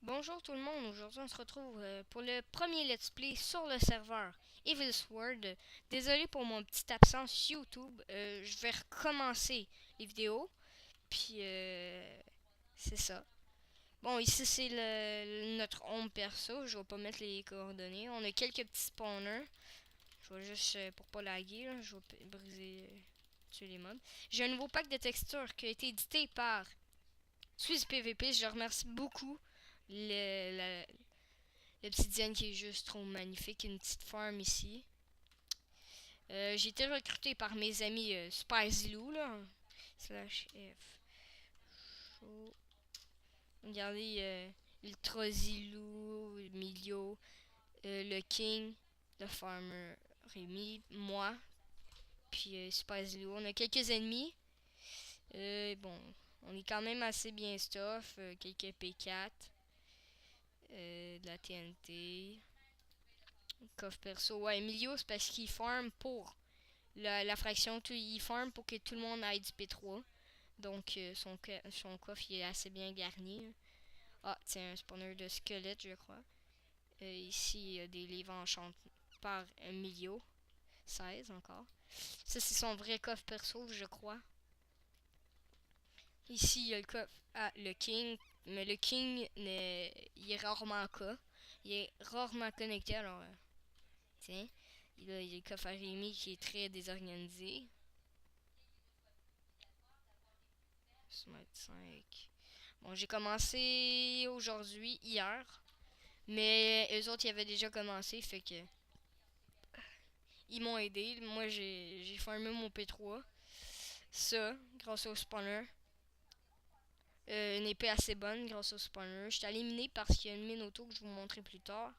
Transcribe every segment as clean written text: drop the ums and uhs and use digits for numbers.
Bonjour tout le monde, aujourd'hui on se retrouve pour le premier let's play sur le serveur Evil Sword. Désolé pour mon petite absence YouTube, je vais recommencer les vidéos, puis c'est ça. Bon, ici c'est notre home perso, je vais pas mettre les coordonnées. On a quelques petits spawners, je vais juste, pour pas laguer, là, je vais briser, tuer les mobs. J'ai un nouveau pack de textures qui a été édité par Swiss PVP, je le remercie beaucoup. L'obsidienne qui est juste trop magnifique. Une petite farm ici. J'ai été recruté par mes amis Spicyloo là. Slash F. Show. Regardez Ultra Zilou, Emilio, le King, le Farmer Rémi, moi, puis Spicyloo. On a quelques ennemis. Bon, on est quand même assez bien stuff. Quelques P4. De la TNT. Coffre perso. Ouais, Emilio, c'est parce qu'il farm pour la fraction. Il farm pour que tout le monde aille du P3. Donc, son coffre il est assez bien garni. Ah, c'est un spawner de squelette, je crois. Ici, il y a des livres enchantés par Emilio. 16 encore. Ça, c'est son vrai coffre perso, je crois. Ici, il y a le coffre. Ah, le King. Mais le King, il est rarement en cas. Il est rarement connecté, alors. Tiens. Il y a le coffre à Rémi qui est très désorganisé. Smite 5. Bon, j'ai commencé aujourd'hui, hier. Mais eux autres, ils avaient déjà commencé, fait que. Ils m'ont aidé. Moi, j'ai farmé mon P3. Ça, grâce au spawner. Une épée assez bonne grâce au spawner. J'étais éliminé parce qu'il y a une mine auto que je vous montrerai plus tard.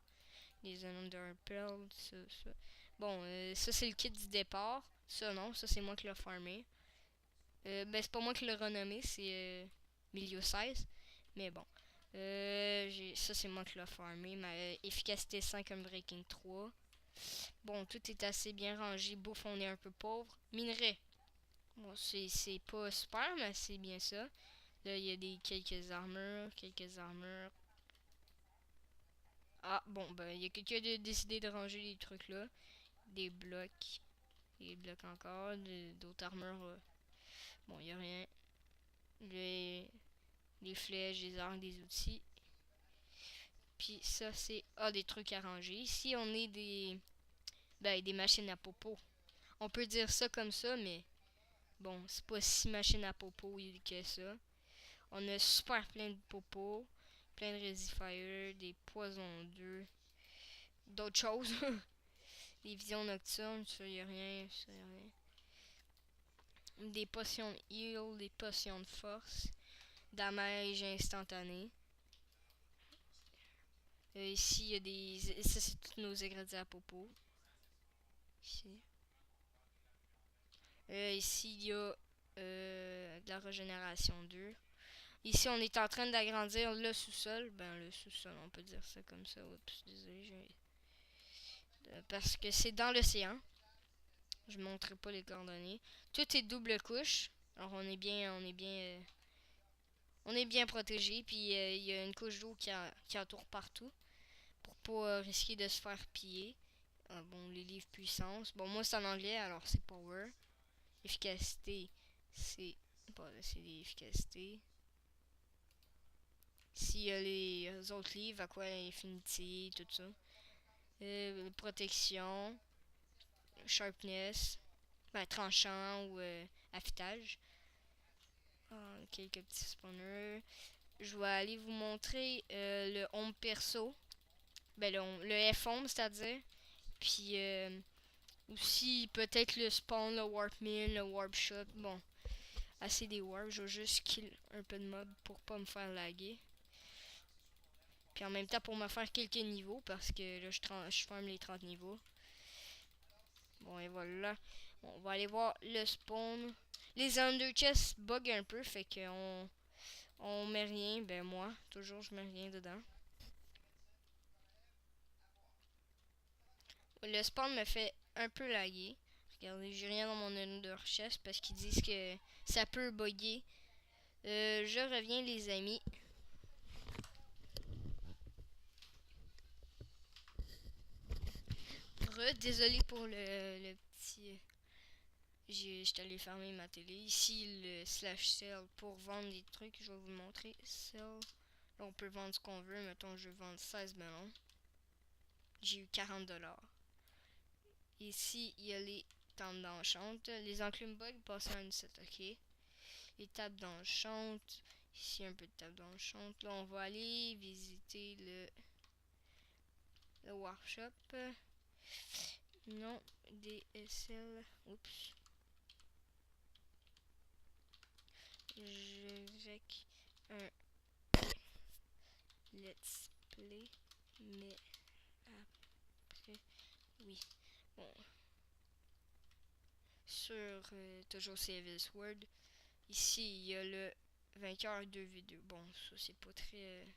Les Under Pearl, ça. Bon, ça c'est le kit du départ. Ça non, ça c'est moi qui l'ai farmé. Ben c'est pas moi qui l'ai renommé, c'est Milio 16. Mais bon. Ça c'est moi qui l'ai farmé. Ma efficacité 5 comme Breaking 3. Bon, tout est assez bien rangé. Bouffe, on est un peu pauvre. Minerai. Bon, c'est pas super, mais c'est bien ça. Là, il y a quelques armures. Quelques armures. Ah, bon, ben, il y a quelqu'un qui a décidé de ranger les trucs là. Des blocs. Des blocs encore. D'autres armures. Bon, il y a rien. Les, les flèches, des armes, des outils. Puis ça, c'est des trucs à ranger. Ici, on est des machines à popo. On peut dire ça comme ça, mais bon, c'est pas si machine à popo que ça. On a super plein de popo, plein de Resifire, des poisons d'œufs, d'autres choses. Des visions nocturnes, ça y a rien, ça y a rien. Des potions de heal, des potions de force, damage instantané. Ici, il y a des. Ça, c'est tous nos ingrédients à popo. Ici. Ici, il y a de la régénération 2. Ici, on est en train d'agrandir le sous-sol. Ben, le sous-sol, on peut dire ça comme ça. Oups, désolé. Parce que c'est dans l'océan. Je ne montrerai pas les coordonnées. Tout est double couche. Alors, on est bien protégé. Puis, il y a une couche d'eau qui entoure partout. Pour pas risquer de se faire piller. Bon, les livres puissance. Bon, moi, c'est en anglais, alors c'est power. Efficacité, c'est. Bon, c'est l'efficacité. S'il y a les autres livres, à quoi Infinity, tout ça. Protection, sharpness, ben, tranchant ou affûtage. Quelques petits spawners. Je vais aller vous montrer le home perso. Ben, le F-home, c'est-à-dire. Puis aussi, peut-être le spawn, le warp mill, le warp shot. Bon, assez des warps. Je vais juste kill un peu de mobs pour pas me faire laguer. Puis en même temps pour me faire quelques niveaux parce que là je farm les 30 niveaux. Bon et voilà. Bon, on va aller voir le spawn. Les under chests bug un peu, fait qu'on on met rien. Ben moi, toujours je mets rien dedans. Le spawn me fait un peu laguer. Regardez, j'ai rien dans mon under chest parce qu'ils disent que ça peut bugger. Je reviens les amis. Désolé pour le petit... J'étais allé fermer ma télé. Ici, le slash sell pour vendre des trucs. Je vais vous montrer. Sell. Là, on peut vendre ce qu'on veut. Mettons, je vais vendre 16 ballons. J'ai eu 40$. Ici, il y a les tables d'enchante. Les enclumes bugs passent à une 7, ok. Les tables d'enchante. Ici, un peu de table d'enchante. Là, on va aller visiter le workshop. Non, DSL. Oups. Je vais un let's play. Mais après, oui. Bon. Sur toujours Savage Sword. Ici, il y a le vainqueur 2v2. Bon, ça c'est pas très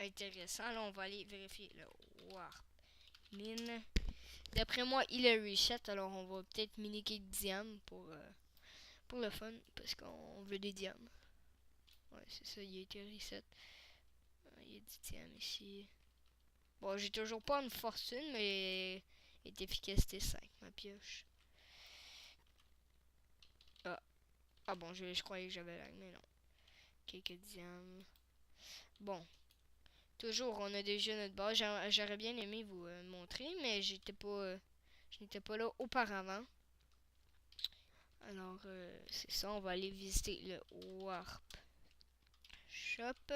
intéressant. Là, on va aller vérifier le Warp Mine. D'après moi, il est reset. Alors, on va peut-être miniquer diamants pour le fun. Parce qu'on veut des diamants. Ouais, c'est ça, il a été reset. Il y a 10 diamants ici. Bon, j'ai toujours pas une fortune, mais est efficacité 5, ma pioche. Ah bon, je croyais que j'avais lag, mais non. Quelques diamants. Bon. Toujours, on a déjà notre base. J'aurais bien aimé vous montrer, mais je n'étais pas là auparavant. Alors, c'est ça. On va aller visiter le Warp Shop.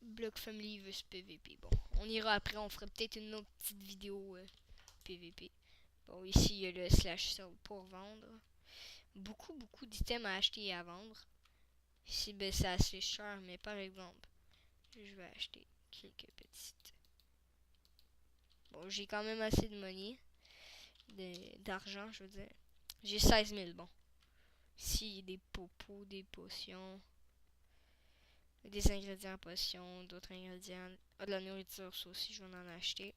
Block Family vs PVP. Bon, on ira après. On fera peut-être une autre petite vidéo PVP. Bon, ici, il y a le slash sell pour vendre. Beaucoup d'items à acheter et à vendre. Ici, ben, c'est assez cher, mais par exemple, je vais acheter quelques petites. Bon, j'ai quand même assez de money. D'argent, je veux dire. J'ai 16 000, bon. Ici, des popos, des potions. Des ingrédients potions, d'autres ingrédients. De la nourriture, ça aussi, je vais en acheter.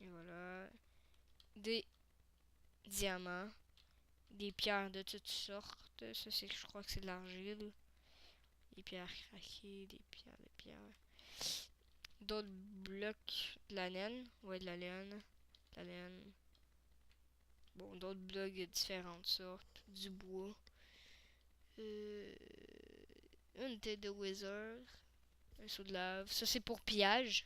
Et voilà. Des diamants. Des pierres de toutes sortes. Ça, c'est, je crois que c'est de l'argile. Des pierres craquées, des pierres. D'autres blocs de la laine. Ouais, de la laine. La laine. Bon, d'autres blocs de différentes sortes. Du bois. Une tête de wizard. Un seau de lave. Ça, c'est pour pillage.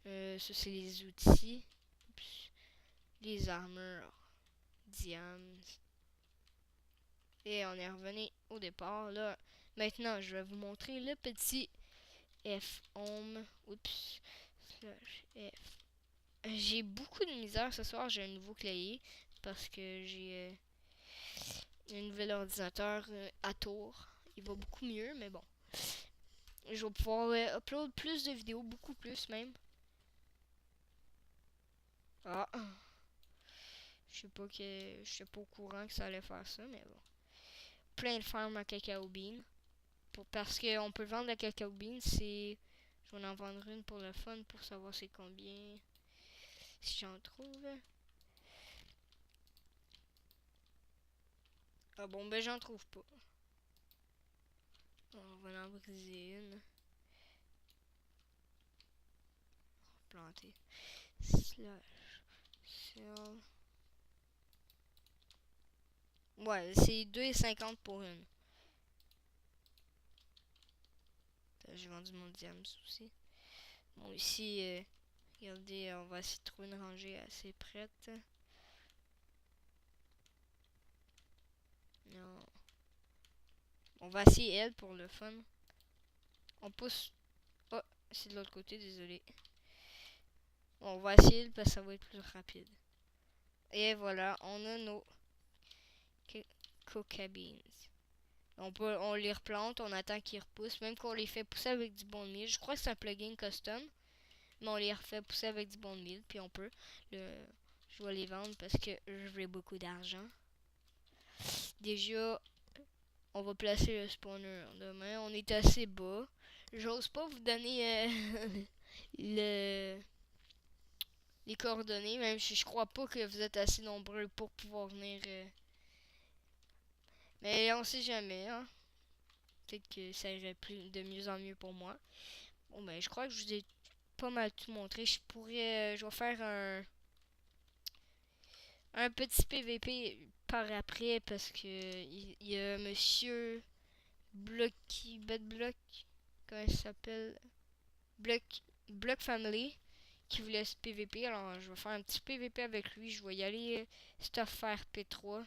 Ça, c'est les outils. Oups. Les armures. Diams. Et on est revenu au départ. Là, maintenant, je vais vous montrer le petit F home. Oups. Slash F. J'ai beaucoup de misère ce soir. J'ai un nouveau clavier. Parce que j'ai un nouvel ordinateur à tour. Il va beaucoup mieux, mais bon. Je vais pouvoir upload plus de vidéos, beaucoup plus même. Ah. Je suis pas au courant que ça allait faire ça, mais bon. Plein de farms à cacao bean. Parce qu'on peut vendre la cacao bean, c'est... Je vais en vendre une pour le fun, pour savoir c'est combien. Si j'en trouve. Ah bon, ben j'en trouve pas. On va en briser une. Planter. Slash. Sell. Ouais, c'est 2,50 pour une. J'ai vendu mon diams aussi. Bon, ici, regardez, on va essayer de trouver une rangée assez prête. Non. On va essayer elle pour le fun. On pousse. Oh, c'est de l'autre côté, désolé. Bon, on va essayer parce que ça va être plus rapide. Et voilà, on a nos coca beans. On les replante, on attend qu'ils repoussent, même qu'on les fait pousser avec du bon meal. Je crois que c'est un plugin custom, mais on les refait pousser avec du bon meal, puis on peut. Je vais les vendre parce que je veux beaucoup d'argent. Déjà, on va placer le spawner demain. On est assez bas. J'ose pas vous donner les coordonnées, même si je crois pas que vous êtes assez nombreux pour pouvoir venir. Mais on sait jamais, hein. peut-être que ça irait de mieux en mieux pour moi. Bon, ben, je crois que je vous ai pas mal tout montré. Je vais faire un petit PVP par après parce que il y a Monsieur Blocky, Bedblock, comment il s'appelle? Block, Block Family qui voulait ce PVP. Alors, je vais faire un petit PVP avec lui. Je vais y aller stuff faire P3.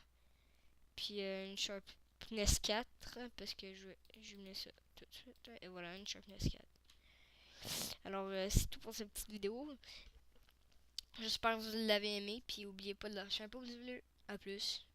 Puis une Sharpness 4 parce que je mets ça tout de suite. Et voilà, une Sharpness 4. Alors, c'est tout pour cette petite vidéo. J'espère que vous l'avez aimé. Puis, n'oubliez pas de lâcher un pouce bleu. A plus.